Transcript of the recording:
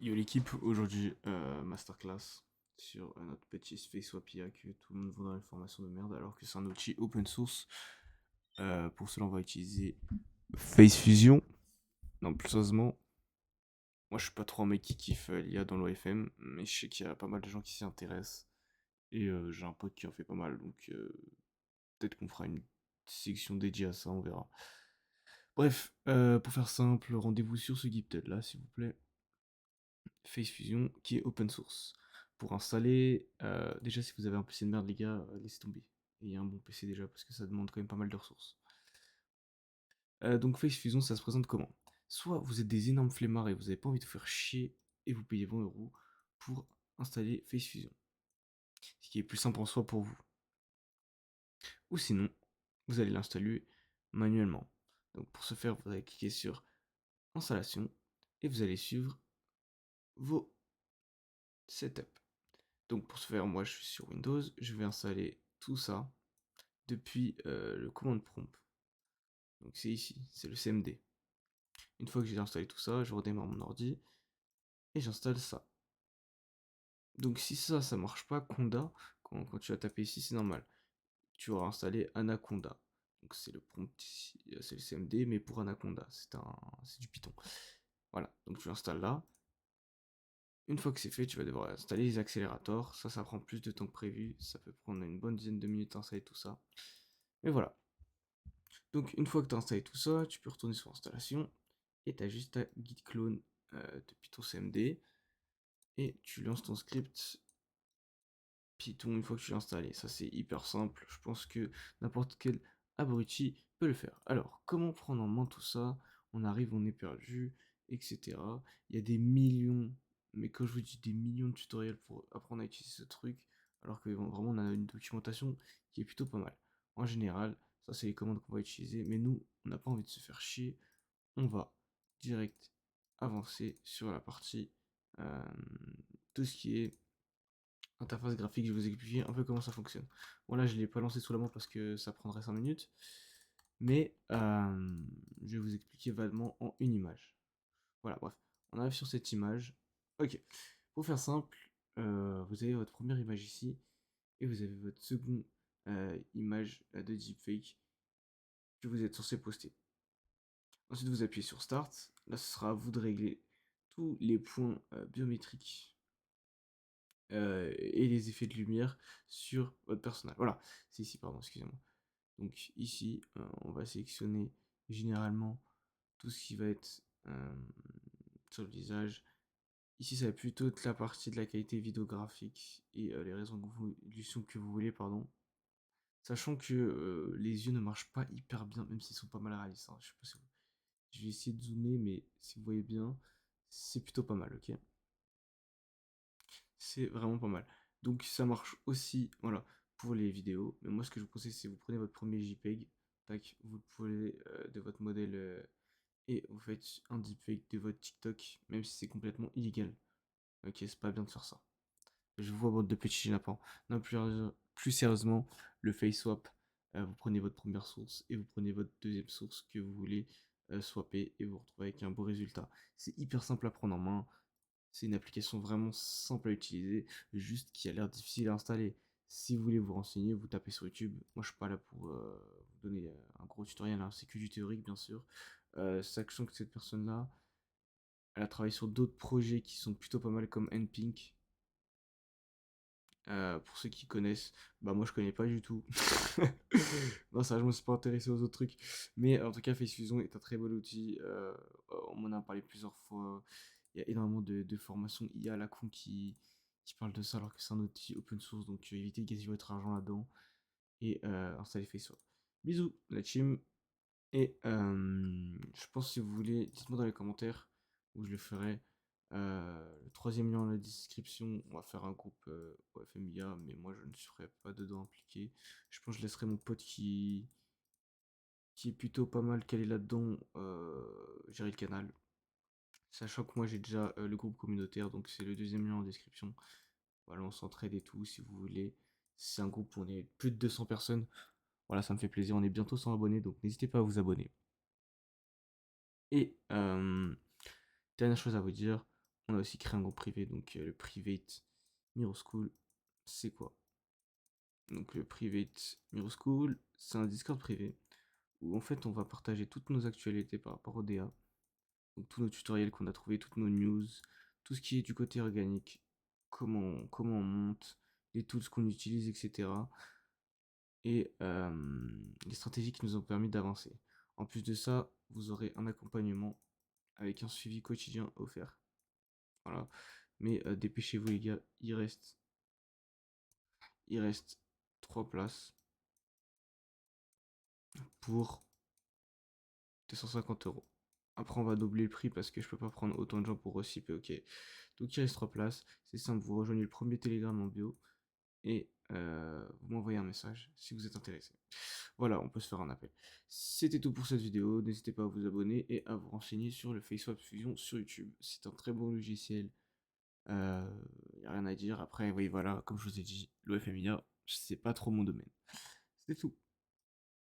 Yo l'équipe, aujourd'hui masterclass sur notre petit SpaceSwap IA que tout le monde voit dans une formation de merde alors que c'est un outil open source. Pour cela on va utiliser Face Fusion. Non plus sérieusement, moi je suis pas trop un mec qui kiffe l'IA dans l'OFM, mais je sais qu'il y a pas mal de gens qui s'y intéressent et j'ai un pote qui en fait pas mal donc peut-être qu'on fera une section dédiée à ça, on verra. Bref, pour faire simple, rendez-vous sur ce GitHub là s'il vous plaît. Face Fusion qui est open source. Pour installer, déjà si vous avez un PC de merde les gars, laissez tomber. Et un bon PC déjà parce que ça demande quand même pas mal de ressources. Donc Face Fusion ça se présente comment? Soit vous êtes des énormes flemmards et vous n'avez pas envie de vous faire chier et vous payez 20 € pour installer Face Fusion. Ce qui est plus simple en soi pour vous. Ou sinon, vous allez l'installer manuellement. Donc pour ce faire, vous allez cliquer sur installation et vous allez suivre vos setups. Donc pour ce faire, moi je suis sur Windows, je vais installer tout ça depuis le command prompt. Donc c'est ici, c'est le CMD. Une fois que j'ai installé tout ça, je redémarre mon ordi et j'installe ça. Donc si ça marche pas, Conda, quand tu vas taper ici, c'est normal. Tu auras installé Anaconda. Donc c'est le prompt ici, c'est le CMD, mais pour Anaconda, c'est du Python. Voilà, donc tu l'installes là. Une fois que c'est fait, tu vas devoir installer les accélérateurs. Ça prend plus de temps que prévu. Ça peut prendre une bonne dizaine de minutes à installer tout ça. Mais voilà. Donc une fois que tu as installé tout ça, tu peux retourner sur installation et tu as juste à git clone depuis ton CMD et tu lances ton script Python une fois que tu l'as installé. Ça c'est hyper simple, je pense que n'importe quel abruti peut le faire. Alors comment prendre en main tout ça? On arrive, on est perdu, etc. Il y a des millions, mais quand je vous dis des millions de tutoriels pour apprendre à utiliser ce truc, alors que vraiment on a une documentation qui est plutôt pas mal. En général, ça c'est les commandes qu'on va utiliser, mais nous on n'a pas envie de se faire chier, on va direct avancer sur la partie euh, tout ce qui est interface graphique. Je vais vous expliquer un peu comment ça fonctionne. Bon là je ne l'ai pas lancé sous la main parce que ça prendrait 5 minutes, mais je vais vous expliquer vaguement en une image. Voilà, bref, on arrive sur cette image. Ok, pour faire simple, vous avez votre première image ici, et vous avez votre seconde image de deepfake que vous êtes censé poster. Ensuite, vous appuyez sur Start. Là, ce sera à vous de régler tous les points biométriques et les effets de lumière sur votre personnage. Voilà, c'est ici, pardon, excusez-moi. Donc ici, on va sélectionner généralement tout ce qui va être sur le visage. Ici, ça va plutôt être la partie de la qualité vidéographique et les résolutions que vous voulez, pardon. Sachant que les yeux ne marchent pas hyper bien, même s'ils sont pas mal réalistes, hein. Je sais pas si vous... Je vais essayer de zoomer, mais si vous voyez bien, c'est plutôt pas mal, ok? C'est vraiment pas mal. Donc ça marche aussi, voilà, pour les vidéos. Mais moi, ce que je vous conseille, c'est vous prenez votre premier JPEG, tac, vous le prenez de votre modèle et vous faites un deepfake de votre TikTok, même si c'est complètement illégal. Ok, c'est pas bien de faire ça. Je vois bande de petits lapins. Non, plus sérieusement, le face swap, vous prenez votre première source et vous prenez votre deuxième source que vous voulez swapper et vous retrouvez avec un beau résultat. C'est hyper simple à prendre en main. C'est une application vraiment simple à utiliser, juste qui a l'air difficile à installer. Si vous voulez vous renseigner, vous tapez sur YouTube. Moi, je suis pas là pour vous donner un gros tutoriel, hein. C'est que du théorique, bien sûr. Sachant que cette personne-là, elle a travaillé sur d'autres projets qui sont plutôt pas mal comme NPink. Pour ceux qui connaissent, bah moi je connais pas du tout. Non, ça, je me suis pas intéressé aux autres trucs. Mais en tout cas, Face Fusion est un très bon outil. On m'en a parlé plusieurs fois. Il y a énormément de formations IA à la con qui parlent de ça alors que c'est un outil open source. Donc évitez de gaspiller votre argent là-dedans et installez Face Fusion. Bisous, la team. Et je pense si vous voulez, dites-moi dans les commentaires où je le ferai. Le troisième lien dans la description, on va faire un groupe OFMIA, mais moi je ne serai pas dedans impliqué. Je pense que je laisserai mon pote qui est plutôt pas mal calé là-dedans gérer le canal. Sachant que moi j'ai déjà le groupe communautaire, donc c'est le deuxième lien en description. Voilà, on s'entraide et tout si vous voulez. C'est un groupe où on est plus de 200 personnes. Voilà, ça me fait plaisir. On est bientôt 100 abonnés, donc n'hésitez pas à vous abonner. Et dernière chose à vous dire, On a aussi créé un groupe privé, donc le Private Mirror School, c'est quoi? Donc le Private Mirror School, c'est un Discord privé où en fait on va partager toutes nos actualités par rapport au DA, donc tous nos tutoriels qu'on a trouvés, toutes nos news, tout ce qui est du côté organique, comment on monte, les tools qu'on utilise, etc. Et les stratégies qui nous ont permis d'avancer. En plus de ça, vous aurez un accompagnement avec un suivi quotidien offert. Voilà. Mais dépêchez-vous les gars, il reste 3 places pour 250 euros. Après on va doubler le prix parce que je peux pas prendre autant de gens pour aussi peu, ok. Donc il reste 3 places, c'est simple, vous rejoignez le premier Telegram en bio et vous m'envoyez un message si vous êtes intéressé. Voilà, on peut se faire un appel. C'était tout pour cette vidéo, n'hésitez pas à vous abonner et à vous renseigner sur le FaceSwap Fusion sur YouTube. C'est un très bon logiciel. Y a rien à dire. Après, oui, voilà, comme je vous ai dit, l'OFMIA, c'est pas trop mon domaine. C'est tout.